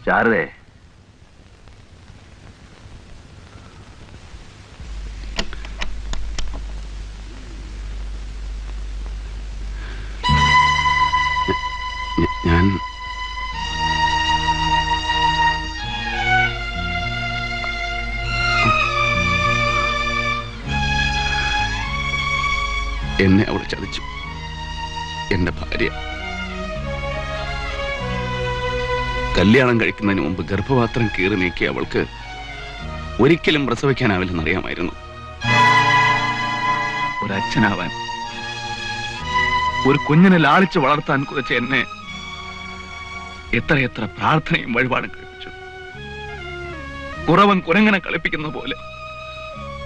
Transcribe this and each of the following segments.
ശാരദേ, ഞാൻ എന്നെ അവൾ ചതിച്ചു. എന്റെ ഭാര്യ കല്യാണം കഴിക്കുന്നതിന് മുമ്പ് ഗർഭപാത്രം കീറി നീക്കിയ അവൾക്ക് ഒരിക്കലും പ്രസവിക്കാനാവില്ലെന്നറിയാമായിരുന്നു. ഒരച്ഛനാവാൻ, ഒരു കുഞ്ഞിനെ ലാളിച്ച് വളർത്താൻ കുറിച്ച് എന്നെ എത്രയെത്ര പ്രാർത്ഥനയും വഴിപാടും കഴിപ്പിച്ചു. കുറവൻ കുരങ്ങനെ കളിപ്പിക്കുന്ന പോലെ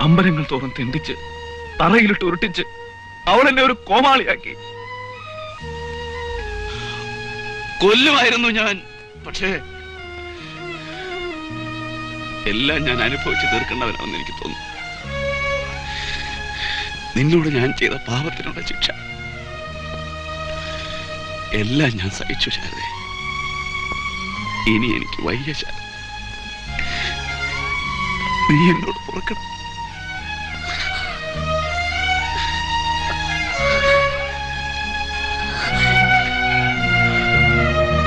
അമ്പലങ്ങൾ തോറും തെണ്ടിച്ച് തറയിലിട്ട് ഉരുട്ടിച്ച് അവളെന്നെ ഒരു കോമാളിയാക്കി. കൊല്ലുമായിരുന്നു ഞാൻ. പക്ഷേ എല്ലാം ഞാൻ അനുഭവിച്ച് തീർക്കേണ്ടവനാണെന്ന് എനിക്ക് തോന്നുന്നു. നിന്നോട് ഞാൻ ചെയ്ത പാപത്തിനുള്ള ശിക്ഷ എല്ലാം ഞാൻ സഹിച്ചു ശാരദേ. ഇനി എനിക്ക് വയ്യ ശാരദ. നീ എന്നോട് പുറക്കണം.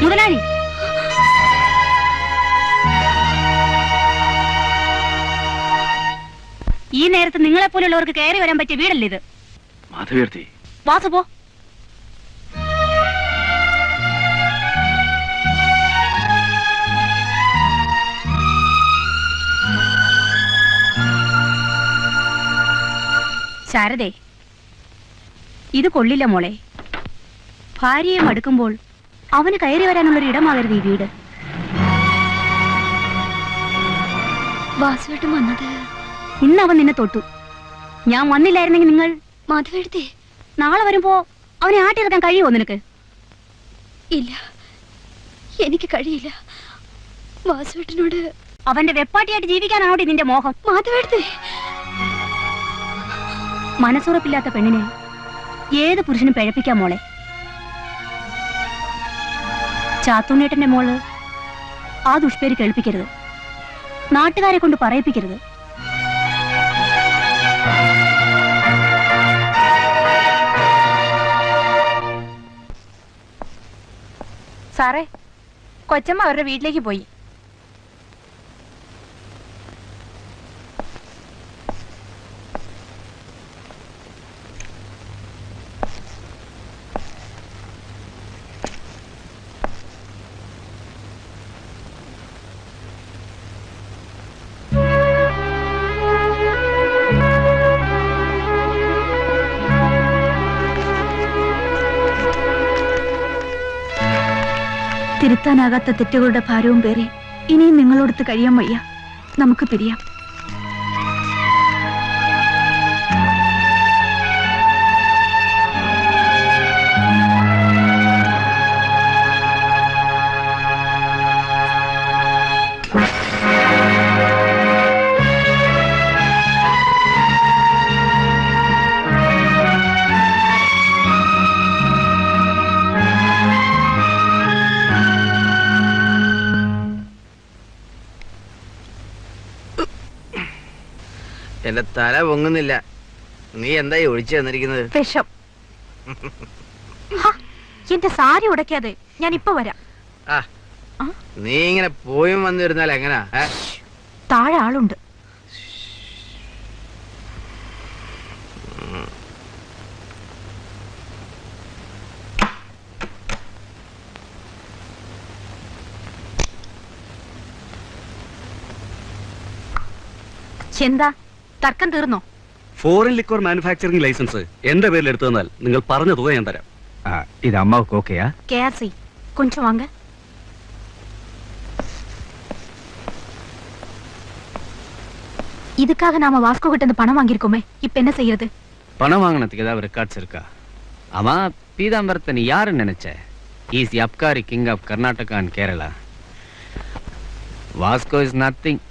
മുതലാളി, ഈ നേരത്ത് നിങ്ങളെ പോലുള്ളവർക്ക് കയറി വരാൻ പറ്റിയ വീടല്ലേ ഇത്? മാധവീർത്തി, വാസു പോ. ശാരദേ, ഇത് കൊള്ളില്ല മോളെ. ഭാര്യയെ മടുക്കുമ്പോൾ അവന് കയറി വരാനുള്ളൊരു ഇടമാകരുത് ഈ വീട്. വാസുവേട്ടൻ വന്നത് ഇന്ന് അവൻ നിന്നെ തൊട്ടു. ഞാൻ വന്നില്ലായിരുന്നെങ്കിൽ നിങ്ങൾ മാധവെടുത്തേ നാളെ വരുമ്പോ അവനെ ആട്ടിയിറക്കാൻ കഴിയുമോ നിനക്ക്? ഇല്ല, എനിക്ക് കഴിയില്ല. വാസുവേട്ടനോട് അവന്റെ വെപ്പാട്ടിയായിട്ട് ജീവിക്കാനാണോ നിന്റെ മോഹം? മാധവെടുത്തേ, മനസ്സുറപ്പില്ലാത്ത പെണ്ണിനെ ഏത് പുരുഷനും പിഴപ്പിക്കാം മോളെ. ചാത്തുണ്ണേട്ടന്റെ മോള് ആ ദുഷ്പേര് കേൾപ്പിക്കരുത്. നാട്ടുകാരെ കൊണ്ട് പറയിപ്പിക്കരുത്. സാറേ, കൊച്ചമ്മ അവരുടെ വീട്ടിലേക്ക് പോയി. തിരുത്താനാകാത്ത തെറ്റുകളുടെ ഭാരവും പേറി ഇനിയും നിങ്ങളോടത്ത് കഴിയാൻ വയ്യ. നമുക്ക് പിരിയാം. എന്റെ തല പൊങ്ങുന്നില്ല. നീ എന്തായി ഒഴിച്ചു തന്നിരിക്കുന്നത്? വിഷം. എന്റെ സാരി ഉടക്കാതെ ഞാൻ ഇപ്പൊ വരാം. നീ ഇങ്ങനെ പോയും വന്നിരുന്നാൽ എങ്ങനാ? താഴെ ആളുണ്ട്. എന്താ തർക്കം തീർന്നോ? ഫോറിൻ ലിക്വർ മാനുഫാക്ചറിംഗ് ലൈസൻസ് എന്റെ പേരിൽ എടുത്തു തന്നാൽ നിങ്ങൾ പറഞ്ഞ തുക ഞാൻ തരാം. ഇത് അമ്മാവുക്ക് ഓക്കെയാ? KRC கொஞ்சம் வாங்க. இதுக்காக நாம வாஸ்கோ கிட்ட இருந்து பணம் வாங்கியிருக்கோமே, இப்ப என்ன செய்யறது? பணம் வாங்கினதுக்கு ஏதாவது ரெக்கார்ட்ஸ் இருக்கா? ஆமா, பீதாம்பரத்தை நீ யாருன்னு நினைச்ச? Is the abkari king of Karnataka and Kerala. Vasco is nothing.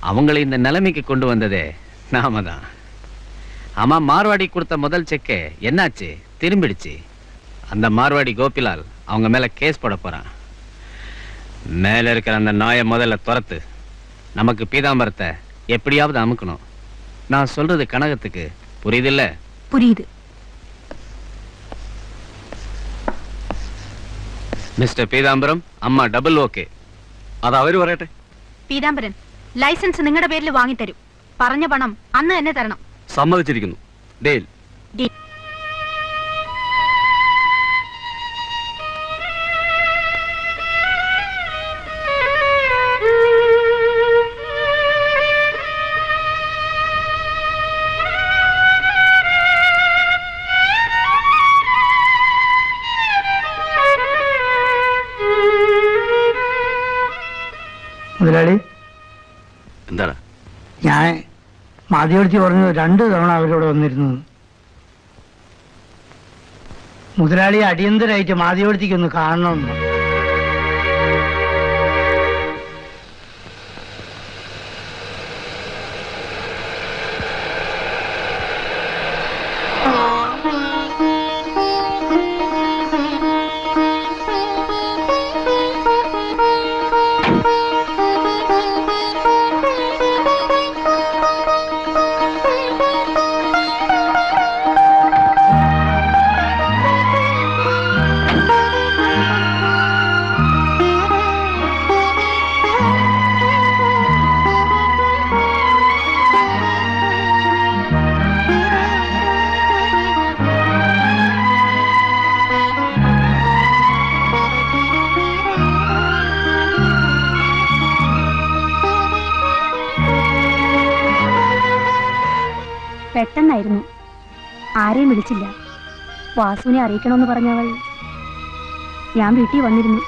அவங்களை இந்த நிலைமைக்கு கொண்டு வந்ததே நாம தான். ஆமா, மார்வாடி கொடுத்த முதல் செக்கே என்னாச்சு? திரும்பிடுச்சு. அந்த மார்வாடி கோபிலால் அவங்க மேல கேஸ் போட போறான். மேல இருக்கிற அந்த நாயை முதல்ல துரத்து. நமக்கு பீதாம்பரத்தை எப்படியாவது அமுக்கணும். நான் சொல்றது கனகத்துக்கு புரியுதில்ல? புரியுது. மிஸ்டர் பீதாம்பரம், അമ്മ ഡബിൾ ഓക്കെ. അത് അവര് പറയട്ടെ. പീതാംബരൻ, ലൈസൻസ് നിങ്ങളുടെ പേരിൽ വാങ്ങിത്തരും. പറഞ്ഞ പണം അന്ന് തന്നെ തരണം. സമ്മതിച്ചിരിക്കുന്നു. ഡേൽ. മുതലാളി, എന്താണ്? ഞാൻ മാധ്യമത്തിൽ പറഞ്ഞു 2 തവണ അവരോട് വന്നിരുന്നു. മുതലാളി അടിയന്തരമായിട്ട് മാധ്യമത്തിക്ക് ഒന്ന് കാണണമെന്ന്. പെട്ടെന്നായിരുന്നു, ആരെയും വിളിച്ചില്ല. വാസുവിനെ അറിയിക്കണമെന്ന് പറഞ്ഞവൾ ഞാൻ വീട്ടിൽ വന്നിരുന്നു.